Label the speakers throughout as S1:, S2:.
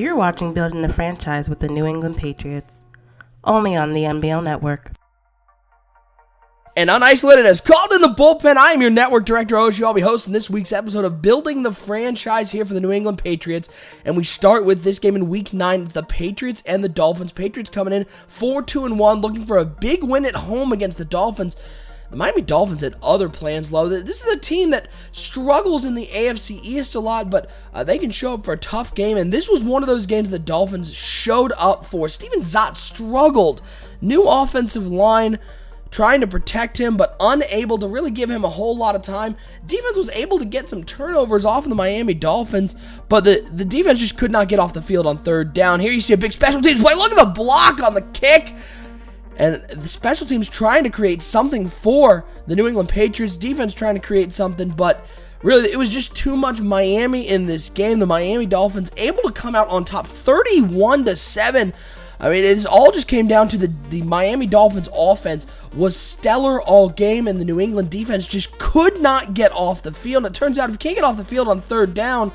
S1: You're watching Building the Franchise with the New England Patriots, only on the MBL Network.
S2: And Unisolated has called in the bullpen. I am your network director, OSU. I'll be hosting this week's episode of Building the Franchise here for the New England Patriots. And we start with this game in Week 9, the Patriots and the Dolphins. Patriots coming in 4-2-1, looking for a big win at home against the Dolphins. The Miami Dolphins had other plans, though. This is a team that struggles in the AFC East a lot, but they can show up for a tough game, and this was one of those games the Dolphins showed up for. Steven Szott struggled. New offensive line trying to protect him, but unable to really give him a whole lot of time. Defense was able to get some turnovers off of the Miami Dolphins, but the defense just could not get off the field on third down. Here you see a big special teams play. Look at the block on the kick. And the special teams trying to create something for the New England Patriots. Defense trying to create something, but really it was just too much Miami in this game. The Miami Dolphins able to come out on top 31-7. I mean, it all just came down to the Miami Dolphins offense was stellar all game, and the New England defense just could not get off the field. And it turns out if you can't get off the field on third down,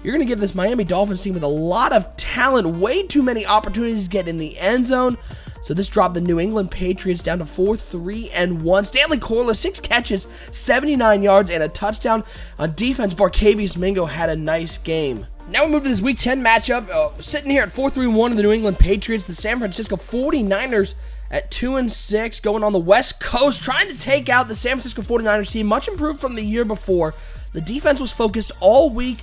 S2: you're going to give this Miami Dolphins team with a lot of talent way too many opportunities to get in the end zone. So this dropped the New England Patriots down to 4-3-1. Stanley Corliss, 6 catches, 79 yards, and a touchdown. On defense, Barcavius Mingo had a nice game. Now we move to this Week 10 matchup. Sitting here at 4-3-1 of the New England Patriots, the San Francisco 49ers at 2-6, going on the West Coast, trying to take out the San Francisco 49ers team, much improved from the year before. The defense was focused all week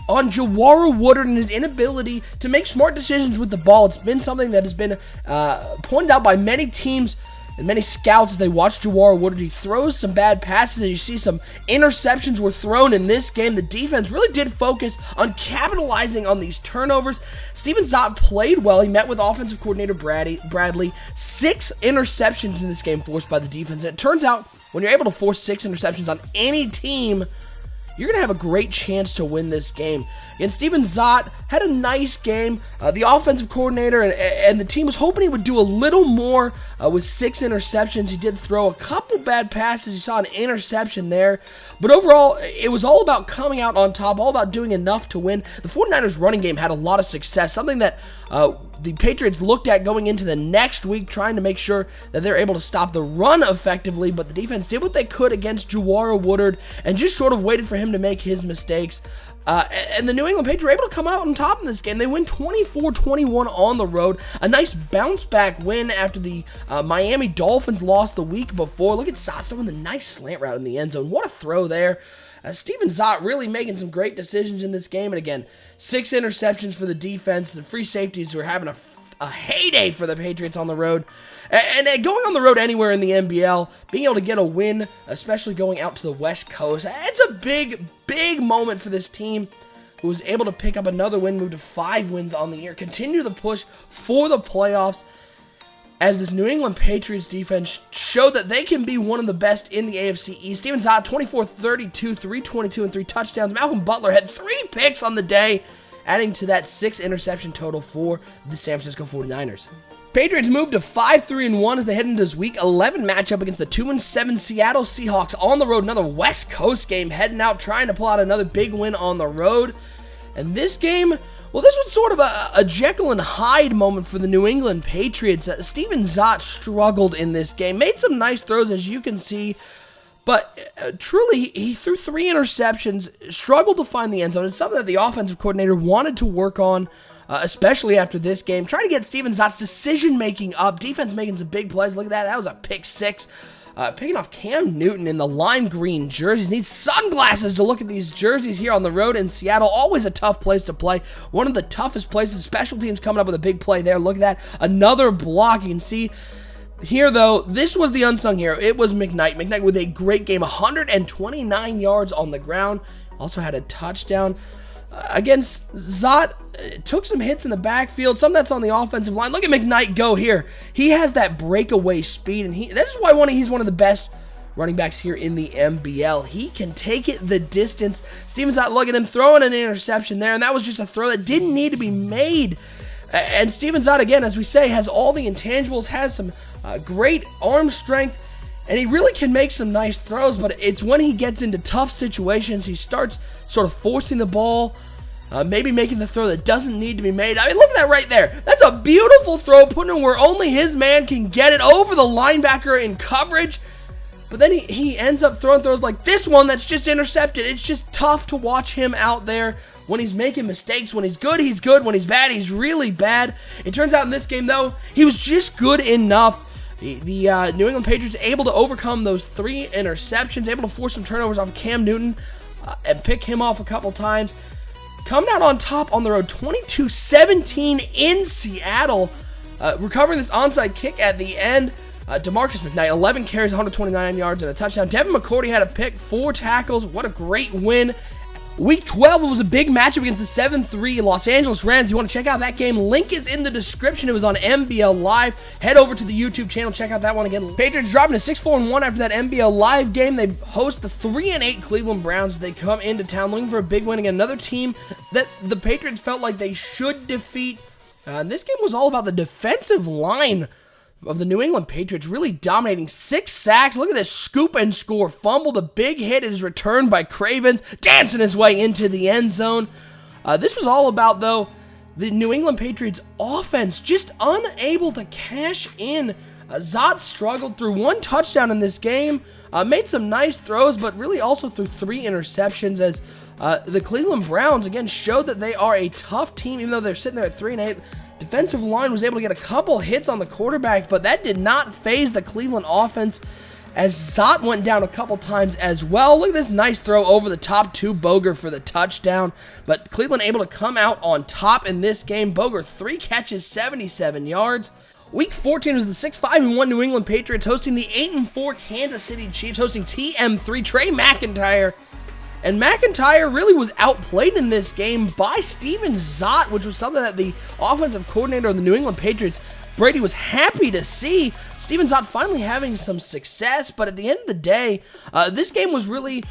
S2: on Jawara Woodard and his inability to make smart decisions with the ball. It's been something that has been pointed out by many teams and many scouts as they watch Jawara Woodard. He throws some bad passes, and you see some interceptions were thrown in this game. The defense really did focus on capitalizing on these turnovers. Steven Szott played well. He met with offensive coordinator Bradley. 6 interceptions in this game forced by the defense. And it turns out when you're able to force 6 interceptions on any team, you're going to have a great chance to win this game. And Steven Szott had a nice game. The offensive coordinator and the team was hoping he would do a little more with 6 interceptions. He did throw a couple bad passes. You saw an interception there. But overall, it was all about coming out on top, all about doing enough to win. The 49ers running game had a lot of success, something that the Patriots looked at going into the next week, trying to make sure that they're able to stop the run effectively, but the defense did what they could against Jawara Woodard and just sort of waited for him to make his mistakes. And the New England Patriots were able to come out on top in this game. They win 24-21 on the road. A nice bounce-back win after the Miami Dolphins lost the week before. Look at Szott throwing the nice slant route in the end zone. What a throw there. Steven Szott really making some great decisions in this game. And again, 6 interceptions for the defense. The free safeties were having a heyday for the Patriots on the road. And going on the road anywhere in the MBL, being able to get a win, especially going out to the West Coast, it's a big, big moment for this team, who was able to pick up another win, move to 5 wins on the year, continue the push for the playoffs, as this New England Patriots defense showed that they can be one of the best in the AFC East. Steven Szott, 24-32, 322, and 3 touchdowns. Malcolm Butler had 3 picks on the day, adding to that 6 interception total for the San Francisco 49ers. Patriots moved to 5-3-1 as they head into this Week 11 matchup against the 2-7 Seattle Seahawks on the road. Another West Coast game, heading out, trying to pull out another big win on the road. And this game, well, this was sort of a Jekyll and Hyde moment for the New England Patriots. Steven Szott struggled in this game, made some nice throws, as you can see, but truly, he threw 3 interceptions, struggled to find the end zone. It's something that the offensive coordinator wanted to work on, especially after this game. Trying to get Steven Zott's decision-making up. Defense making some big plays. Look at that. That was a pick 6. Picking off Cam Newton in the lime green jerseys. Needs sunglasses to look at these jerseys here on the road in Seattle. Always a tough place to play. One of the toughest places. Special teams coming up with a big play there. Look at that. Another block. You can see here, though, this was the unsung hero. It was McKnight. McKnight with a great game. 129 yards on the ground. Also had a touchdown. Against Szott, took some hits in the backfield, some that's on the offensive line. Look at McKnight go here. He has that breakaway speed, and this is why he's one of the best running backs here in the MBL. He can take it the distance. Steven Szott, look at him throwing an interception there, and that was just a throw that didn't need to be made. And Steven Szott, again, as we say, has all the intangibles, has some great arm strength, and he really can make some nice throws, but it's when he gets into tough situations, he starts sort of forcing the ball maybe making the throw that doesn't need to be made. I mean, look at that right there. That's a beautiful throw, putting it where only his man can get it over the linebacker in coverage. But then he ends up throwing throws like this one that's just intercepted. It's just tough to watch him out there when he's making mistakes. When he's good, he's good. When he's bad, he's really bad. It turns out in this game, though, he was just good enough. The New England Patriots able to overcome those 3 interceptions, able to force some turnovers off Cam Newton and pick him off a couple times. Coming out on top on the road, 22-17 in Seattle. Recovering this onside kick at the end. DeMarcus McKnight, 11 carries, 129 yards, and a touchdown. Devin McCourty had a pick, 4 tackles. What a great win. Week 12, it was a big matchup against the 7-3 Los Angeles Rams. If you want to check out that game, link is in the description. It was on MBL Live. Head over to the YouTube channel, check out that one again. Patriots dropping to 6-4-1 after that MBL Live game. They host the 3-8 Cleveland Browns. They come into town looking for a big win against another team that the Patriots felt like they should defeat. And this game was all about the defensive line of the New England Patriots, really dominating. 6 sacks. Look at this scoop and score fumble. The big hit is returned by Cravens, dancing his way into the end zone. This was all about, though, the New England Patriots offense just unable to cash in. Szott struggled through 1 touchdown in this game, made some nice throws, but really also threw 3 interceptions as the Cleveland Browns, again, showed that they are a tough team, even though they're sitting there at 3-8. Defensive line was able to get a couple hits on the quarterback, but that did not phase the Cleveland offense as Szott went down a couple times as well. Look at this nice throw over the top to Boger for the touchdown, but Cleveland able to come out on top in this game. Boger, 3 catches, 77 yards. Week 14 was the 6-5-1 New England Patriots hosting the 8-4 Kansas City Chiefs, hosting TM3 Trey McIntyre. And McIntyre really was outplayed in this game by Steven Szott, which was something that the offensive coordinator of the New England Patriots, Brady, was happy to see. Steven Szott finally having some success, but at the end of the day, this game was really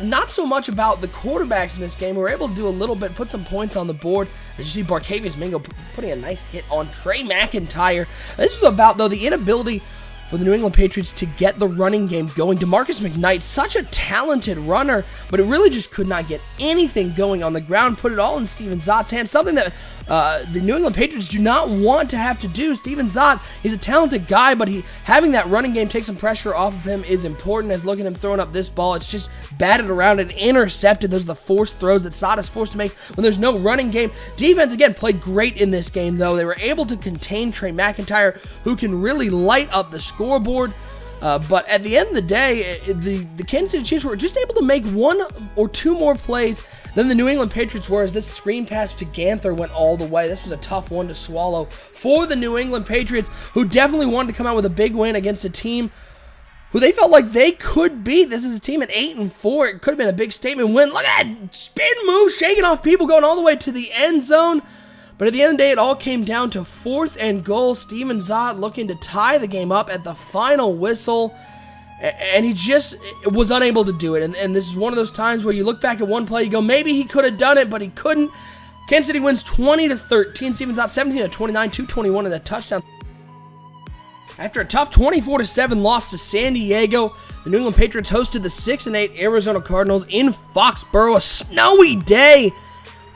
S2: not so much about the quarterbacks in this game. We were able to do a little bit, put some points on the board. As you see, Barkevius Mingo putting a nice hit on Trey McIntyre. This was about, though, the inability for the New England Patriots to get the running game going. DeMarcus McKnight, such a talented runner, but it really just could not get anything going on the ground. Put it all in Steven Zott's hands, something that the New England Patriots do not want to have to do. Steven Szott, he's a talented guy, but having that running game take some pressure off of him is important. As look at him throwing up this ball, it's just batted around and intercepted. Those are the forced throws that Szott is forced to make when there's no running game. Defense, again, played great in this game, though. They were able to contain Trey McIntyre, who can really light up the scoreboard. But at the end of the day, the Kansas City Chiefs were just able to make 1 or 2 more plays than the New England Patriots were, as this screen pass to Ganther went all the way. This was a tough one to swallow for the New England Patriots, who definitely wanted to come out with a big win against a team who they felt like they could beat. This is a team at 8-4. It could have been a big statement win. Look at that spin move, shaking off people, going all the way to the end zone. But at the end of the day, it all came down to 4th and goal. Steven Szott looking to tie the game up at the final whistle, and he just was unable to do it. And this is one of those times where you look back at one play, you go, maybe he could have done it, but he couldn't. Kansas City wins 20-13. Steven Szott 17-29, 221 and a touchdown. After a tough 24-7 loss to San Diego, the New England Patriots hosted the 6-8 Arizona Cardinals in Foxborough. A snowy day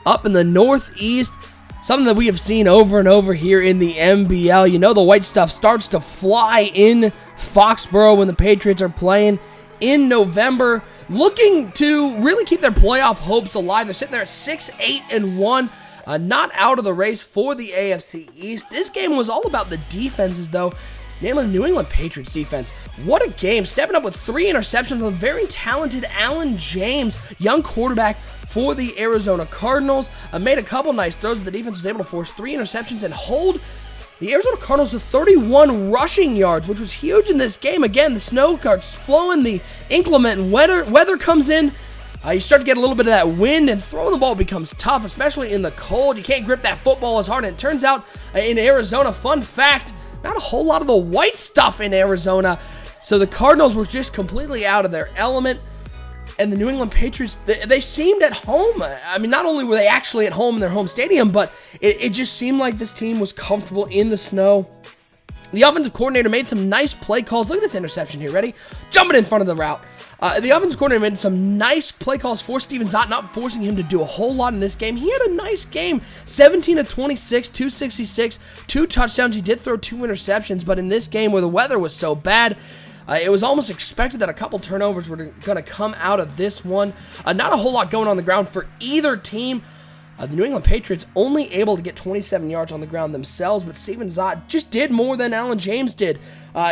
S2: up in the Northeast. Something that we have seen over and over here in the MBL. You know, the white stuff starts to fly in Foxborough when the Patriots are playing in November, looking to really keep their playoff hopes alive. They're sitting there at 6-8-1, not out of the race for the AFC East. This game was all about the defenses, though, namely the New England Patriots defense. What a game, stepping up with 3 interceptions on very talented Allen James, young quarterback for the Arizona Cardinals. Made a couple nice throws, but the defense was able to force 3 interceptions and hold the Arizona Cardinals to 31 rushing yards, which was huge in this game. Again, the snow starts flowing, the inclement weather comes in. You start to get a little bit of that wind, and throwing the ball becomes tough, especially in the cold. You can't grip that football as hard, and it turns out in Arizona, fun fact, not a whole lot of the white stuff in Arizona. So the Cardinals were just completely out of their element. And the New England Patriots, they seemed at home. I mean, not only were they actually at home in their home stadium, but it just seemed like this team was comfortable in the snow. The offensive coordinator made some nice play calls. Look at this interception here. Ready? Jumping in front of the route. The offensive coordinator made some nice play calls for Steven Szott, not forcing him to do a whole lot in this game. He had a nice game, 17 of 26, 266, 2 touchdowns. He did throw 2 interceptions, but in this game where the weather was so bad, it was almost expected that a couple turnovers were going to come out of this one. Not a whole lot going on the ground for either team. The New England Patriots only able to get 27 yards on the ground themselves, but Steven Szott just did more than Allen James did.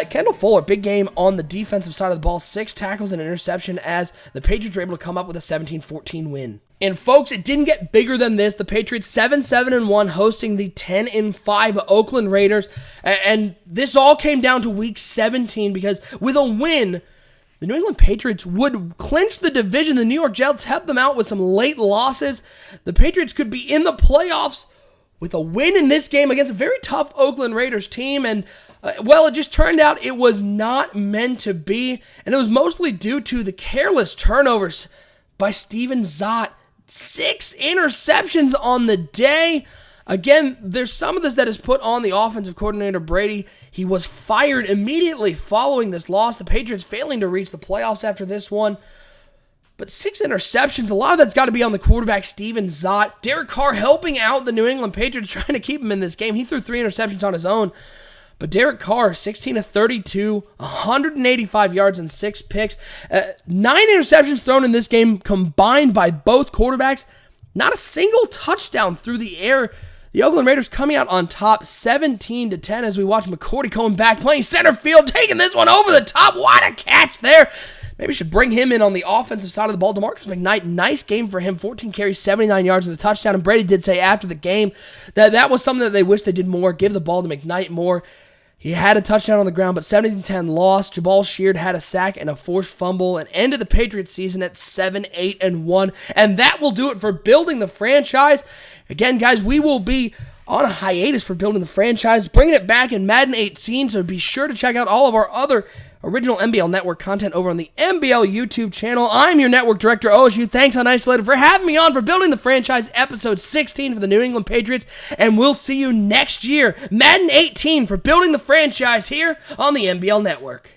S2: Kendall Fuller, big game on the defensive side of the ball, 6 tackles and an interception as the Patriots were able to come up with a 17-14 win. And folks, it didn't get bigger than this. The Patriots 7-7-1 hosting the 10-5 Oakland Raiders. And this all came down to week 17 because with a win, the New England Patriots would clinch the division. The New York Jets helped them out with some late losses. The Patriots could be in the playoffs with a win in this game against a very tough Oakland Raiders team. And, well, it just turned out it was not meant to be. And it was mostly due to the careless turnovers by Steven Szott. 6 interceptions on the day. Again, there's some of this that is put on the offensive coordinator, Brady. He was fired immediately following this loss. The Patriots failing to reach the playoffs after this one. But 6 interceptions, a lot of that's got to be on the quarterback, Steven Szott. Derek Carr helping out the New England Patriots, trying to keep him in this game. He threw 3 interceptions on his own. But Derek Carr, 16 of 32, 185 yards and 6 picks. 9 interceptions thrown in this game combined by both quarterbacks. Not a single touchdown through the air. The Oakland Raiders coming out on top 17-10 as we watch McCourty going back, playing center field, taking this one over the top. What a catch there. Maybe we should bring him in on the offensive side of the ball. DeMarcus McKnight, nice game for him. 14 carries, 79 yards and a touchdown. And Brady did say after the game that that was something that they wish they did more, give the ball to McKnight more. He had a touchdown on the ground, but 17-10 loss. Jabal Sheard had a sack and a forced fumble and ended the Patriots season at 7-8-1. And that will do it for building the franchise. Again, guys, we will be on a hiatus for building the franchise, bringing it back in Madden 18, so be sure to check out all of our other original MBL Network content over on the MBL YouTube channel. I'm your network director, OSU. Thanks, Unisolated, for having me on for Building the Franchise, episode 16 for the New England Patriots, and we'll see you next year, Madden 18, for Building the Franchise here on the MBL Network.